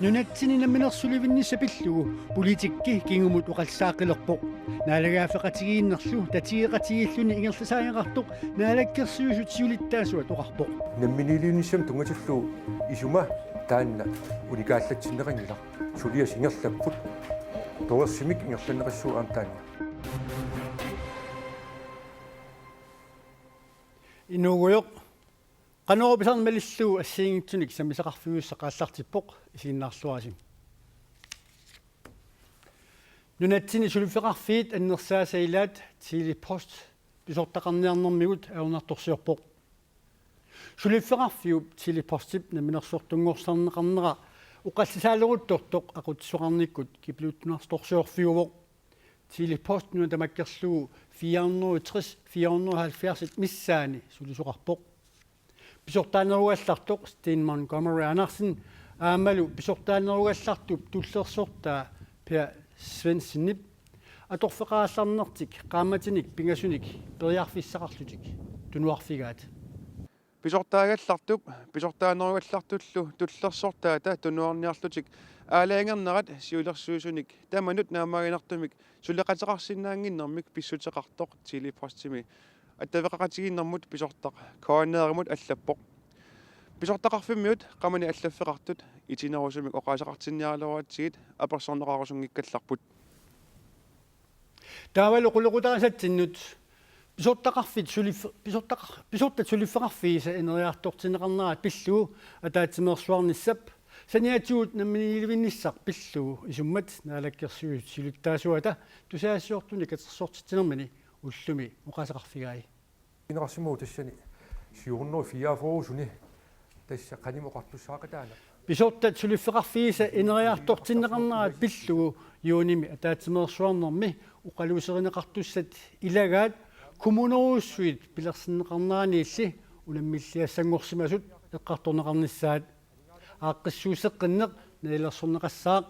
Nunatsini naminersulivinnisapillugu poliitikki kingumut uqalsaaqqilerpoq naalaгаафеқатигииннерлу татигеқатигиллуни ингерласааяқартоқ наалаккерсуусут сиулиттаасуат оқарпоқ намминилиунissam тунгаtillu исума таанна уникааллатсиннеқангила сулиас ингерлаппут тоерсимик ингерланеқассуу аамтаанна инугуйоқ qanuupisarmalilluu assiingitsunik samisaqarfiguussaqaallартиппоq isiinnaarluasim nunatsini sulifeqarfiit annersaasailaat tiili post pisortaqarniarnermigut aunartorsiorpoq sulifeqarfiup tiili postip naminersortunngorsaarneqarnera uqassisaalleruttortoq aqutsuqarnikkut kipluuttunartorsiorfiuvoq tiili post nunatamakkerlugu 460 470 missaani sulisuqarpoq pisortaanerugallartoq Steen Montgomery Andersen aamalu pisortaanerugallartup tullersortaa Per Svenssonip atorfeqaallarnertik qaamatinik pingasunik periarfissaqarlutik tunuarfigaat pisortaagallartup pisortaanerugallartullu tullersortaata tunuarniarlutik аалаангернерат сиулерсуусуник таманут наамагинартумик сулеқатеқарсинаангиннэрмик писсутеқартоқ тилипостими аттавеқақатигиннэрмут писортақ коаннееримут аллаппоқ писортақарфиммиут қамани аллаффеқартут итинерусумик оқаасақартинниарлуатсигит аперсорнеқарусунгиккалларпут таавалуқулуқутарасатсиннут писортақарфит писортат сулиффеқарфииса инериартортинеқарнерат пиллуу атаатсимерсуарниссап саниатуут намминилвинниссақ пиллуу исуммат наалаккерсуут силуттаасуата тусаассуортуни катерсуортитинермани уллуми уқасақарфигаи инерсимуу тассани сиурноо фиафоусуни тасса канимоқартуссаақатаана писортат сулиффеқарфииса инериартортиннеқарнерат пиллуу юуними атаатсимерсуарнерми уқалуусеринеқартуссат илагаат кумунеруссуит пилерсиннеқарнааниилли уламмиллиассангорсимасут эққарторнеқарниссаат ааққиссуусеққиннеқ наилерсорнеқассаақ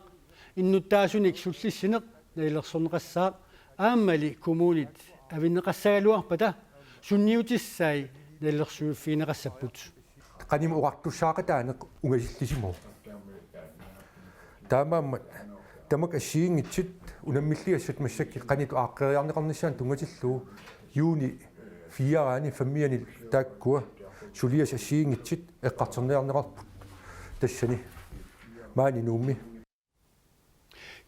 иннуттаасуник суллиссинеқ наилерсорнеқассаақ ааммали кумунит авиннеқассагалуарпата сунниутиссаи наилерсуиффиинеқассаппут каним уартуссаақатаанеқ унгасиллисимо таамааммат тамак ассиингитсит унаммиллиассат массакки каниту ааққериарнеқарниссаан тунгатиллуу юуни фиараани фаммиани тааккуа сулиас ассиингитсит эққартерниарнеқарпут тассани маани нуумми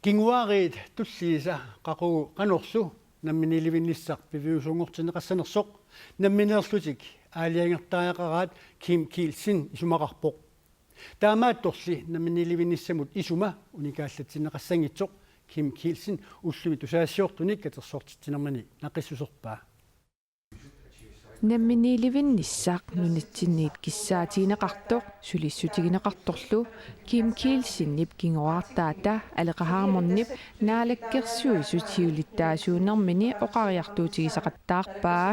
кингуариит туллииса қақугу қанорсу намминиливинниссақ пивиусунгортинеқассанерсоқ намминеерлутик аалиангертаақараат Kim Kielsen исумақарпоқ таамаатторли намминиливинниссамут исума уникааллатсинеқассангитсоқ Kim Kielsen уллуми тусаассиортуник катерсуортитсинермани нақиссусерпаа намминиливинниссаақ нунитсинниит киссаатигинеқартоқ сулиссутигинеқарторлу Kim Kielsenнип кингуартаата алеқахаарморнип наалаккерсуисут сиулиттаасуунэрмини оқариартуутигисақаттаарпаа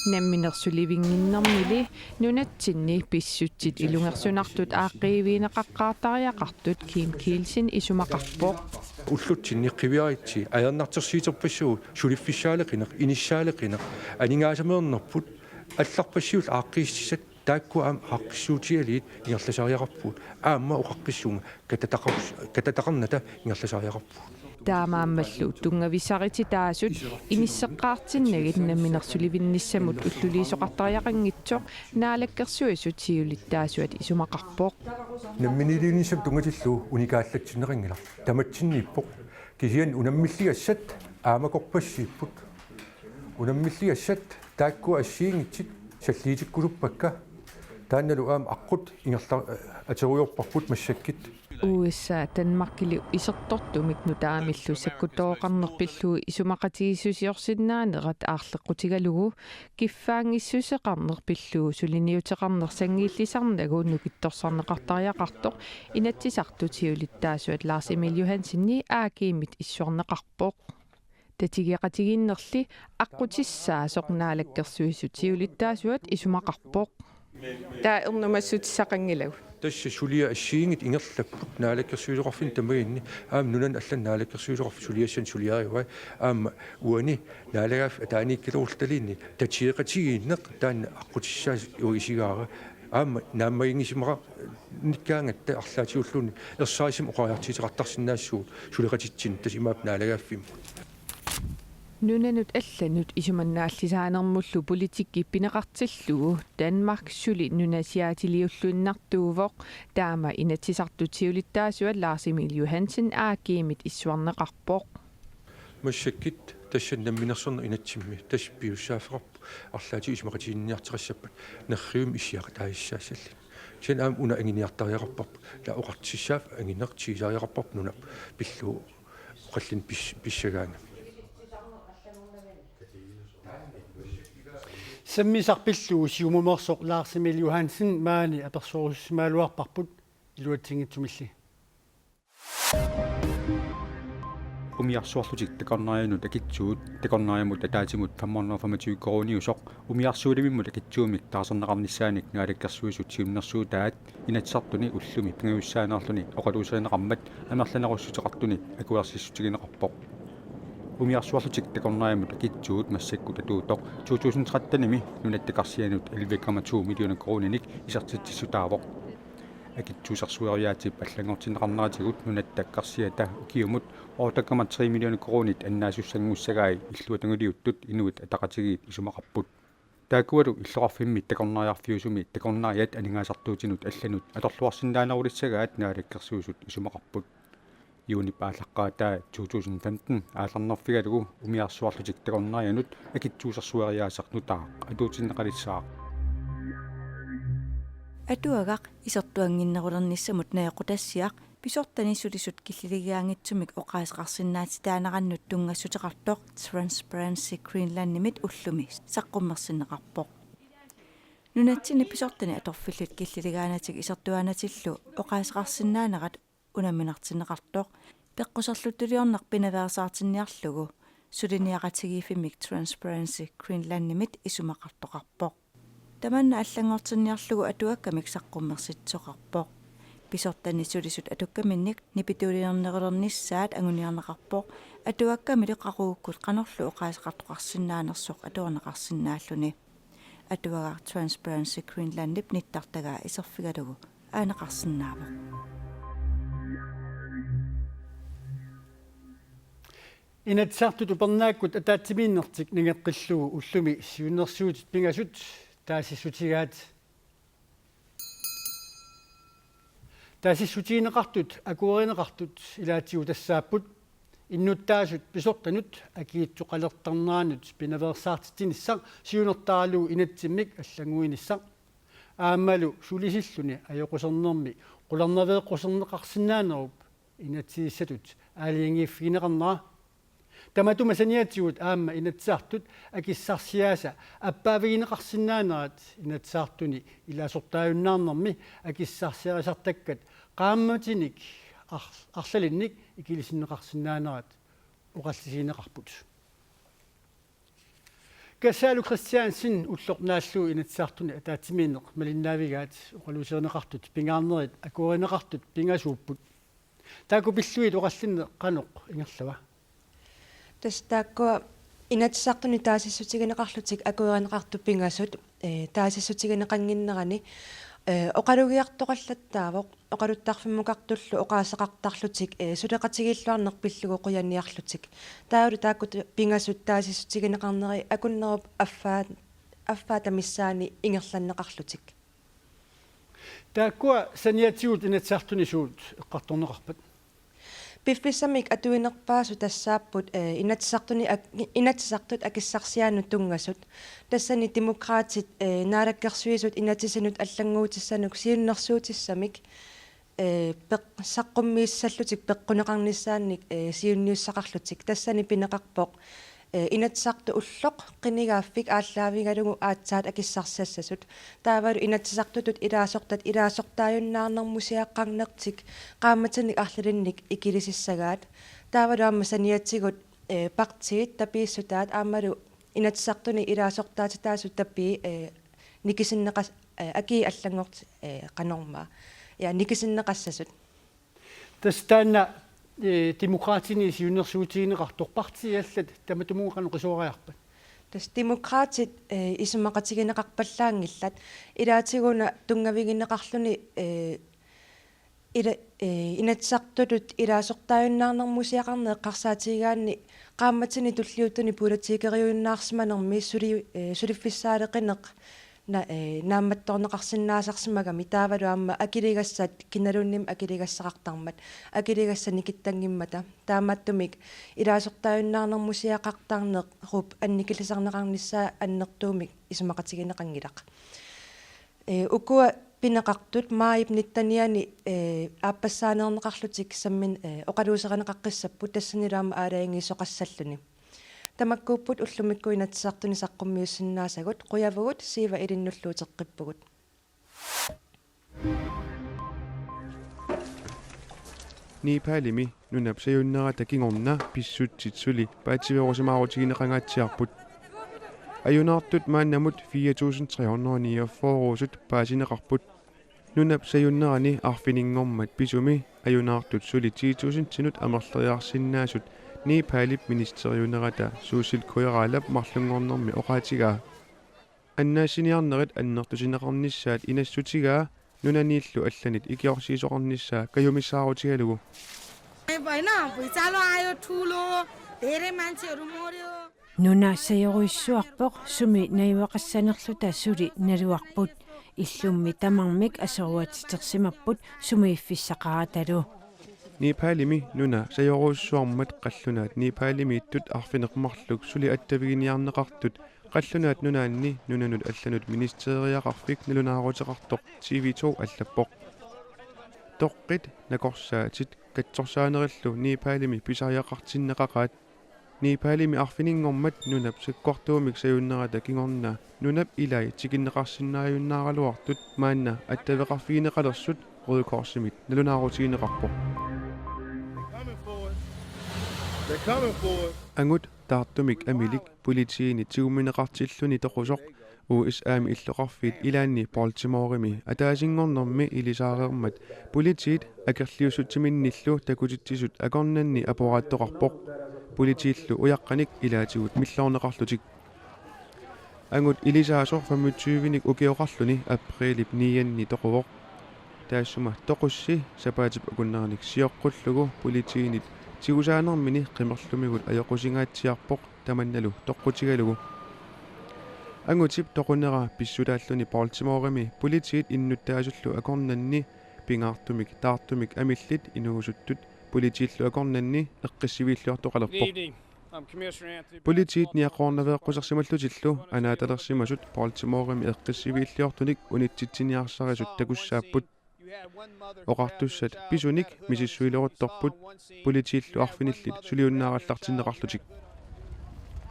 намминерсуливингиннэрмили нунатсинни писсутсит илунгерсунартут ааққиивиинеқаққаартариақартут Kim Kielsen исумақарпоқ уллутсинни қивиаритси аернартэрсиитерпассуу сулиффиссаалеқинеқ иниссаалеқинеқ анигаасамеернерпут алларпассиул ааққииссисат таакку аам ааққиссуутиалиит ингерласариақарпут аама оқаққиссуунга кататақарната ингерласариақарпут таамааммаллу тунгависарити таасут иниссеққаартиннагит намминерсуливинниссамут уллулиисоқартариақангитсоқ наалаккерсуисут сиулиттаасуат исумақарпоқ намминилиунissam тунгатиллуу уникааллатсиннеқангила таматсинниппоқ кисиан унаммиллигассат аамакорпассииппут унаммиллигассат таакку ассиингитсит саллиитиккулуппакка таанналу аама аққут ингерла атеруйорпарпут массаккит USA Danmarkili issertortumik nutaamillu sakkutooqarnerpilluu isumaqatigissusiorsinnaanеrat aarleqqutigalugu kiffaangissuseqarnerpilluu suliniuteqarnersangiillisarnagu nukittorsarneqartariaqartoq inatsisartutiulittaasuat Lars Emil Johansenni aakiimit issuarneqarpoq tatigeqatiginnerli aqqutissaasoq naalakkersuissutiulittaasuat isumaqarpoq taa ernumassutissaqangilagu тасса сулиа ассиингит ингерлаппут наалаккерсуилеқарфин тамагинни нунан аллан наалаккерсуилеқарф сулиассан сулиариуа уани наалагаф тааниккилурлталинни татиеқатигииннеқ таанна аққутиссаас уисигаара нааммагингисимара никкаангатта арлаатиуллуни ерсаисим оқариартитеқартарсинаассуу сулеқатитсин тасимаап наалагааффим нунанут алланут исуманнааллисаанермуллу политикки пинеқартиллугу Danmark сули нунасиаатилиуллуиннартуувоқ таама инатсисартутиулиттаасуа Lars Emil Johansen аагиимит иссуарнеқарпоқ массаккит тассаннамминерсерна инатсимми тас пиуссаафеқарпу арлаати исмақатиинниартеқассаппат нерриум исиақа таиссаассалли сен уна ангиниартариақарпарпу ла оқартиссаав ангинертиисариақарпарпу нуна пиллу оқаллин писсагаана саммисарпиллуу сиумумерсоқ Lars Emil Johansen маани аперсоруссимаалуарпарпут илуатсингитсумилли umiarsuarlutik takornarianut akitsuut takornariamut ataatigut 525 koroniusok umiarsuulimimut akitsuumik taasernaqarnissaanik naalakkersuisut siunnersuut taat inatsartuni ullumi pingaussaanarluni oqaluusaaneqarmat amerlanerussutеқартуни акуерсиссутигинеқарпоқ umiarsuarlutik takornariamut akitsuut massakkut atuutoq 2013-ними нунаттақарсианут 11,2 миллиона корoninik исартитсутаавоқ акитсуусарсуариаатип аллангортинеқарнаратигут нунаттаккарсиата укиумут 8,3 миллиона коронит аннаасуссангуссагаи иллуатангулиуттут инуит атақатигиит исумақарпут таакуалу иллоқарфимми такорнариарфиусуми такорнариат анингаасартуутинут алланут аторлуарсинаанерулиссагаат наалаккерсуусут исумақарпут юуни пааллаққаатаа 2015 аалернерфигалугу умиарсуарлутик такорнарианут акитсуусарсуариаасарнутаа атуутиннеқалиссаа атуагақ исертуангиннерулерниссамут наеқутассиақ писортанисулисут киллилигиаангитсумик оқаасеқарсинаати таанераннут тунгассутеқартоқ Transparency Greenland нимит уллуми саққуммерсинеқарпоқ нунатсини писортани аторфиллут киллилигаанатик исертуаанатиллу оқаасеқарсинаанерат унаминартинеқартоқ пеққусерлуттулиорнеқ пинаваасаартинниарлугу сулиниақатигиифимик Transparency Greenland нимит исумақартоқарпоқ таманна аллангортинниарлугу атуаккамик саққуммерситсоқарпоқ писортани сулисут атуккаминник нипитулиернерулерниссаат агуниарнеқарпоқ атуаккамили қақууккут қанерлу оқаасеқартоқарсинаанерсоқ атуарнеқарсинааллуни атуага Transparency Greenland нип ниттартагаа исерфигалугу аанеқарсинаавоқ инатсартут упернааккут атаатсимииннертик нингеққиллугу уллуми сиуннерсуутит пингасут таасиссутигаат таасиссутиинеқартут акуеринеқартут илаатигу тассааппут иннуттаасут писортанут акиитсоқалертарнаанут пинаверсаартитинissaq сиунертаалуу инатсиммик аллангуиниссaq аамалу сулисиллуни аёқусернерми қулернавеэққусернеқарсинаанеруп инатсииссатут аалиангииффигинеқарнера таматума саниатсигут аама инатсаартут акиссарсиааса аппаавигинеқарсинаанерат инатсаартуни илаасортааюннаарнерми акиссарсиарисартаккат qaammatиник арлалинник икилисиннеқарсинаанерат оқаллисинеқарпут касаалу кристиансин уллорнааллуу инатсаартуни атаатсимиинеқ малиннаавигаат оқалусернеқартут пингаарнерит акуаринеқартут пингасууппут тааку пиллуит оқаллинне қаноқ ингерлава тастааккуа инатсартуни таасиссутигинеқарлутик акуеринеқарту пингасут таасиссутигинеқангиннерани оқалугиартоқаллаттаавоқ оқалуттарфиммукартуллу оқаасеқартарлутик сулеқатигиллуарнеқ пиллугу қуяниарлутик таавалу тааккут пингасут таасиссутигинеқарнери акуннеруп аффаатамиссаани ингерланнеқарлутик тааккуа саниатигут инатсаартуни суут эққарторнеқарпат пиффиссамик атуинерпаасу тассааппут инатсартут акиссарсиаану тунгасут тассани демократит наалаккерсуисут инатисанут аллангуутиссанук сиуннерсуутиссамик саққуммииссаллутик пеққунеқарниссаанник сиунниуссақарлутик тассани пинеқарпоқ инатсарту уллоқ қинигааффик ааллаавигалугу аатсаат акиссарсассасут таавалу инатсартутут илаасортааюннаарнэрмусиаққарнертик qaammatsanik арлалинник икилисиссагаат таавалу аама саниатсигут партиит тапииссутаат аамалу инатсартуни илаасортаатитаасут таппи никисиннеқас аки аллангорт канорма никисиннеқассасут тастаана демократини сиуннерсуутигинеқартор партиаллат таматумуукану қисуариарпат тас демократит исумақатигинеқарпаллаангиллат илаатигуна тунгавигинеқарлуни инатсартулут илаасортааюннаарнэрмусиақарнеэ қарсаатигаанни qaammatini tulliuttuni politiikeriuinnaarsimanermi suliffisaaleqinеq наамматторнеқарсинаасарсимагами таавалу аама акилигассаат киналунним акилигассақартармат акилигассаникиттангиммата таамааттумик илаасортааюннаарнэрмусиақартарнеқ руп анникилисарнеқарниссаа аннертуумик исумақатигинеқангилақ укуа пинеқартут маип ниттаниани ааппассаанернеқарлутик саммин оқалуусеранеқаққиссаппут тассанилаама аалаингисоқассаллуни тамаккууппут уллумикку инатсаартуни саққуммиуссиннаасагут қуявагут сива илиннуллуутеққиппугут Нипалими нунапсаюннерата кингорна писсутситсули паатсиверусимаарутигинеқангаатсиарпут аюнаартут мааннамут 4349 паасинеқарпут нунапсаюннерани арфинингормат писуми аюнаартут сули 10000 тинут амерлериарсиннаасут Непалип министериунерата суусил куяраалап марлунгорнэрми оқаатигаа аннаасиниарнерит аннертусинеқарниссаат инассутигаа нунанииллу алланит икиорсиисоқарниссаа каюмиссаарутигалугу нунаассаёруиссуарпоқ суми наивақассанерлута сули налуарпут иллумми тамармик асеруатитерсимаппут сумииффиссақараталу Непалими нуна саёруиссуармат қаллунаат Непалими иттут арфинеқмарлук сули аттавигиниарнеқартут қаллунаат нунаанни нунанут алланут министериақарфик налунаарутеқартоқ TV2 аллаппоқ тоққит накорсаатит катсорсаанериллу Непалими писариақартиннеқақаат Непалими арфинингормат нунап сиккортуумик саюннерата кингорнаа нунап илай тигиннеқарсинааюннааралуартут маанна аттавеқарфигинеқалерсут рудукорсимит налунаарутигинеқарпоқ ангут таартумик амилик политиини тигуминеқартиллуни тоқусоқ US аами иллоқарфит илаанни Baltimore-ми атаасингорнэрми илисаарермат политиит акерлиусутсиминниллу такутитсисут акорнанни апорааттоқарпоқ политииллу уяққаник илаатигут миллоорнеқарлутик ангут илисаасор 25-ник укиоқарлуни априлип 9-ни тоқувоқ таассума тоқусси сапаатип акуннаарник сиоққуллугу политиинит тигусаанермини қимерлумигут аёқусингаатсиарпоқ таманналу тоққутигалугу ангутип тоқунера писсутааллуни Baltimore-ми политиит иннуттаасуллу акорнанни пингаартумик таартумик амиллит инуусуттут политииллу акорнанни эққиссивииллуартоқалерпоқ политиит ниаққорнавеэққусерсималлутиллу анааталерсимасут Baltimore-ми эққиссивииллуартуник унитситсиниарсарисут такуссааппут оқартуссат писуник мисиссуилерутторпут политииллу арфиниллит сулиуннаараллартиннеқарлутик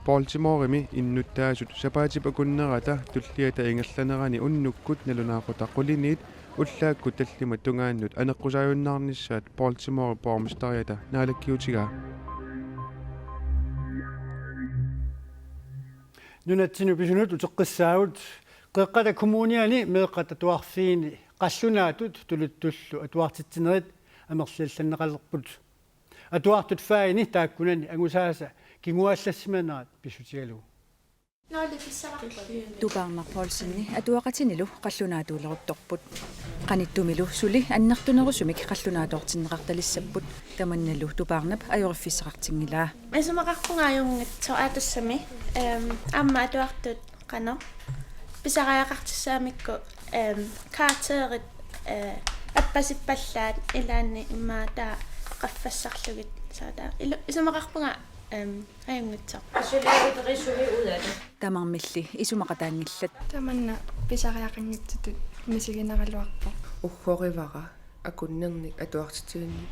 Baltimore-ми иннуттаасут сапаатипакуннерата туллиата ингалланерани уннуккут налунаақута қулиниит уллаакку таллима тунгааннут анеққусаюннаарниссаат Baltimore пормистариата наалаккиутигаа нунатсину писунут утеққиссаагут қеққата коммуниани меққата туарфиини қаллунаатут тулуттуллу атуартитсинерит амерлиалланнеқалерпут атуартут фаини тааккунани агусааса кингуаллассиманаат писутигалу тупаарнар полсинни атуақатинилу қаллунаатуулерутторпут qaниттумилу сули аннертунерусумик қаллунаатуортиннеқарталиссаппут таманналу тупаарнап ajoriffiссақартингилаа исумақарпунгааюнгатсо аатуссами амма атуартут қано писариақартиссаамикку каатерит аппасиппаллаат илаанни имаатаа qaffассарлугит саата исумақарпунга аюнгатсо асулиаритэрисуми удаата тамармилли исумақатаангиллат таманна писариақангитсутут мисигинералуарпо уггоривара акуннерник атуартитигинни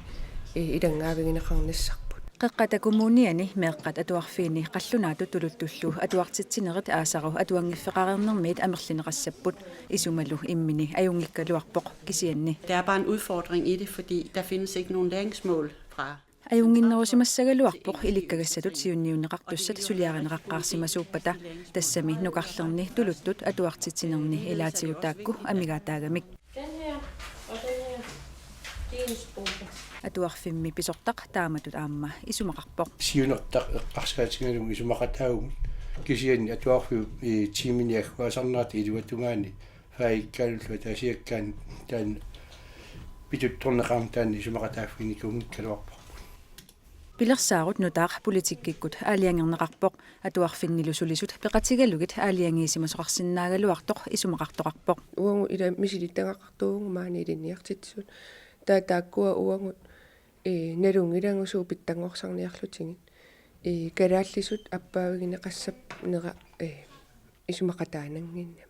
илангаавигинеқарниссарпут qeqqata kommuniani meeqqat atuarfiini qallunaatu tuluttullu atuartitsineret aasaqu atuangiffeqarernermiit amerlineqassapput isumalu immini ajungikkaluarpoq kisianni. Der er bare en udfordring i det, fordi der findes ikke nogen læringsmål fra ajunginnerusimassagaluarpoq ilikkagassatut siunniunneqartussat suliarineqaqqaarsimasuuppata tassami nuqarlerni tuluttut atuartitsinerni ilaatiutaakku amigaataagamik. Den her og den her. атуарфимми писортақ тааматут аама исумақарпоқ сиунертақ эққарсаатингалум исумақатаагум кисианни атуарфи тиминиаггуасарнаат илуатунгаани фаиккааллу таасиаккаан таан питутторнеқарм таанни исумақатааффиникуум калуарпо пилерсаарут нутаақ политиккиккут аалиангернеқарпоқ атуарфиннилу сулисут пеқатигаллугит аалиангиисимасоқарсинаагалуартоқ исумақартоқарпоқ уангу ила мисилиттангақартуугу маани илинниартитсут тааккуа уангут налунгилангусуу питтангорсарниарлутигит калааллисут аппаавигинеқассап нера исумақатаанангиннами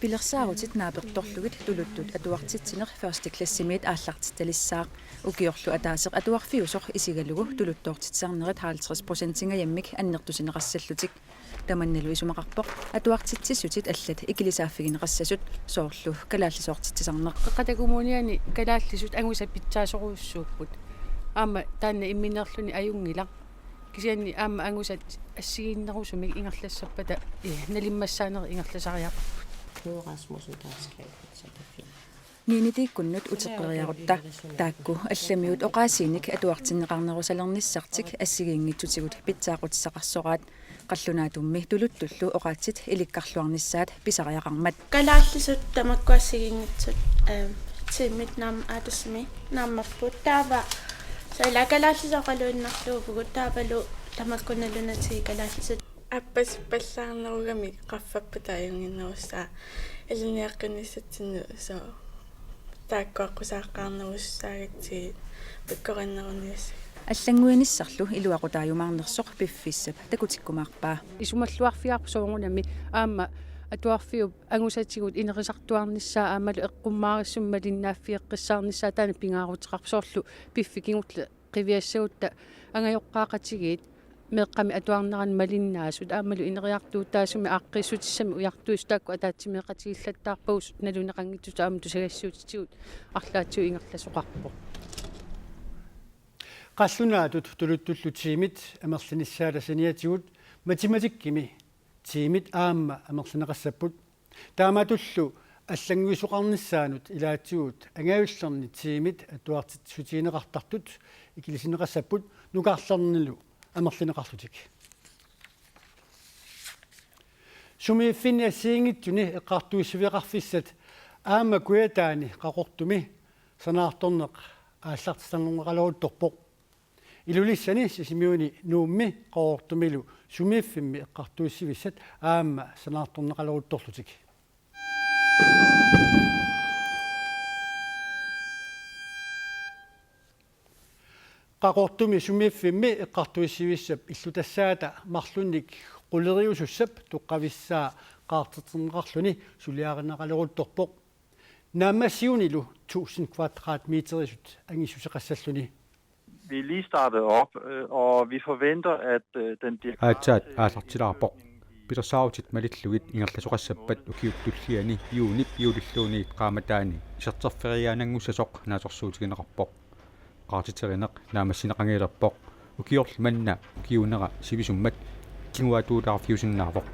пилерсаарутит нааперторлугит тулуттут атуартитсинер ферст классимиит ааллартитталиссаақ укиорлу атаасеқ атуарфиусоқ исигалугу тулуттоортитсаарнерит 50% яммик аннертусинеқассаллутик таманналу исумақарпоқ атуартитсиссутит аллат икилисааффигинеқассасут соорлу калааллисоортитсисарнеқ қақатакумуниани калааллисут ангуса питсаасоруussууппут аама таанна имминерлүни аюнгила кисианни аама ангусат ассигиннерусумик ингерлассаппата налиммассаанери ингерласариаппут Rasmussen taskæg. Niinitiikkunnut uteqqeriarutta taakku allammiut oqaasiinik atuartinneqarnerusalernissaartik assigiinngitsutigut pitsaaqutissaqarsoraat qallunaatummmi tuluttullu oqaatsit ilikkarluarnissaat pisariaqarmat kalaallisut tamakkuassigiingitsut timmit naam aatasmi naammapput taava saila kalaallisoqaluinnarluupugut taavalu tamakkunalunati kalaallisut аппас паллаарнеругами qaffapпата аюнгиннерусаа илиниаққинissatsinnu со тааккуаққусааққарнеруссаагатсиги пиккориннерунниас аллангуиниссарлу илуақутаажумаарнерсоқ пиффиссап такутиккумаарпаа исумаллуарфиарпу соорунами аама атуарфиу ангусатигут инерисартуарниссаа аамалу эққуммаариссуммалиннааффиэққиссаарниссаа таана пингаарутеқарсоорлу пиффикингутла қивиассагутта ангайоққаақатигиит меққами атуарнеран малиннаасут аамалу инериартуутаасуми ааққиссутиссами уяртуус таакку атаатсимеқатигиллаттаарпагус налунеқангитсут аама тусагассуутитигут арлаатсу ингерласоқарпо қаллунаатут тулуттуллутиимит амерлиниссааласиниатигут математиккими тиимит аама амерлинеқассаппут тааматуллу аллангуисоқарниссаанут илаатсигут ангаюллерни тиимит атуартитсутиинеқартартут икилисинеқассаппут нукаарлернилу амерлинеқарлутик сумииффиниассиингитсуни эққартуиссавиақарфиссат аама куятаани қақортуми санаарторнеқ ааллартисангунгақалуутторпоқ илулиссани сисимиуни нуумми қоортумилу сумииффимми эққартуиссивиссат аама санаарторнеқалуутторлутик qaqortumi sumifimmi eqqartuissivissap illutassaaata marlunnik quleriusussap tuqqavissaa qaarternerqarluni suliarinaqaleruttorpoq naamassiunilu 1000 kvadratmeterisut angissuseqassalluni. Vi er lige startet op, og vi forventer, at den aatsaat aalartilaarpoq pilersaarutit malitlugit ingerlasuqassappat ukiuttulliani yuunip yuulilluuni qaamataani iserterferiaananngussasoq naasorsuutigineqarpoq qaartiterinaq naamassineqangiilerpoq ukiorl manna ukiunera sivisummat tinguatuutaarfiusinnaarpoq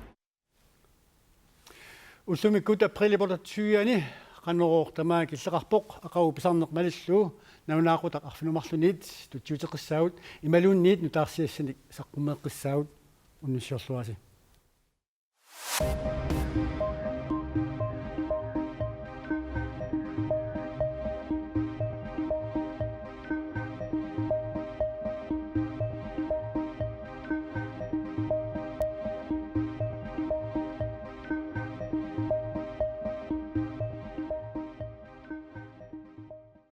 ullumikut apriliportatsyuani qanneroortamaa killeqarpoq aqaru pisarneq malilluu naunaaqutaq arfinumarluniit tutsiuteqissaavut imaluunniit nutaarsiassanik saqqummeeqqissaavut unnussiorluasi